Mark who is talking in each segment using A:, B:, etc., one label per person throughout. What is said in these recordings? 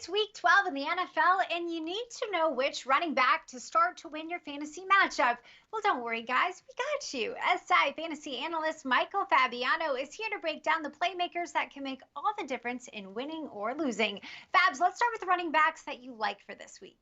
A: It's week 12 in the NFL, and you need to know which running back to start to win your fantasy matchup. Well, don't worry, guys, we got you. SI fantasy analyst Michael Fabiano is here to break down the playmakers that can make all the difference in winning or losing. Fabs, let's start with the running backs that you like for this week.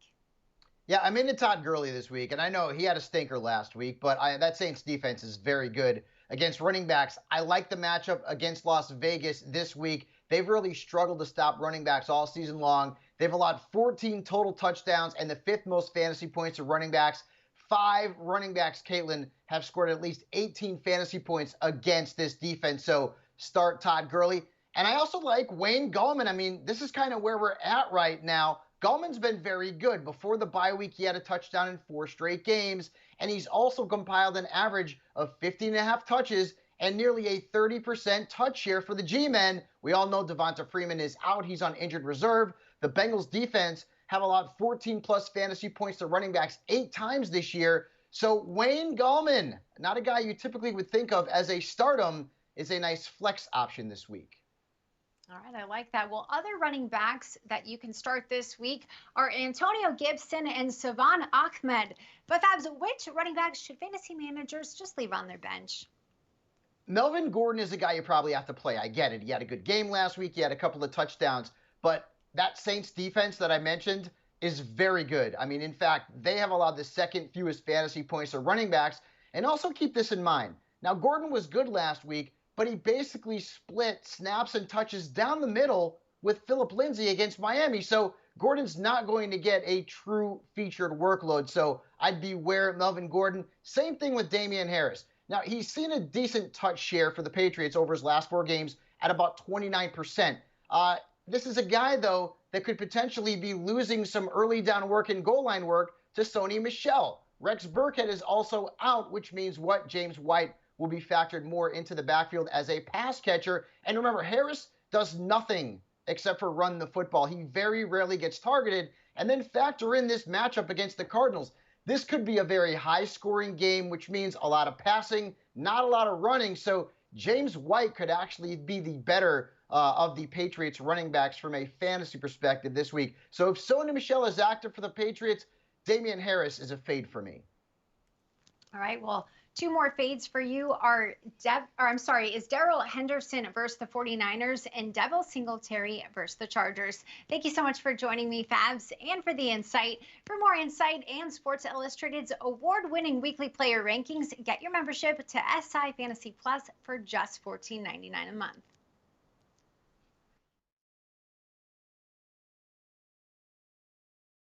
B: Yeah, I'm into Todd Gurley this week, and I know he had a stinker last week, but that Saints defense is very good against running backs. I like the matchup against Las Vegas this week. They've really struggled to stop running backs all season long. They've allowed 14 total touchdowns and the fifth most fantasy points to running backs. 5 running backs, Kaitlin, have scored at least 18 fantasy points against this defense. So start Todd Gurley. And I also like Wayne Gallman. I mean, this is kind of where we're at right now. Gallman's been very good. Before the bye week, he had a touchdown in 4 straight games, and he's also compiled an average of 15.5 touches and nearly a 30% touch share for the G-men. We all know Devonta Freeman is out. He's on injured reserve. The Bengals defense have allowed 14-plus fantasy points to running backs 8 times this year. So Wayne Gallman, not a guy you typically would think of as a stardom, is a nice flex option this week.
A: All right, I like that. Well, other running backs that you can start this week are Antonio Gibson and Savon Ahmed. But Fabs, which running backs should fantasy managers just leave on their bench?
B: Melvin Gordon is a guy you probably have to play. I get it. He had a good game last week. He had a couple of touchdowns. But that Saints defense that I mentioned is very good. I mean, in fact, they have allowed the second fewest fantasy points to running backs. And also keep this in mind. Now, Gordon was good last week, but he basically split snaps and touches down the middle with Phillip Lindsay against Miami. So Gordon's not going to get a true featured workload. So I'd beware of Melvin Gordon. Same thing with Damian Harris. Now, he's seen a decent touch share for the Patriots over his last 4 games at about 29%. This is a guy, though, that could potentially be losing some early down work and goal line work to Sony Michel. Rex Burkhead is also out, which means what? James White will be factored more into the backfield as a pass catcher. And remember, Harris does nothing except for run the football. He very rarely gets targeted. And then factor in this matchup against the Cardinals. This could be a very high-scoring game, which means a lot of passing, not a lot of running. So James White could actually be the better of the Patriots running backs from a fantasy perspective this week. So if Sony Michel is active for the Patriots, Damian Harris is a fade for me.
A: All right, well, 2 more fades for you are is Darrell Henderson versus the 49ers and Devil Singletary versus the Chargers. Thank you so much for joining me, Fabs, and for the insight. For more insight and Sports Illustrated's award-winning weekly player rankings, get your membership to SI Fantasy Plus for just $14.99 a month.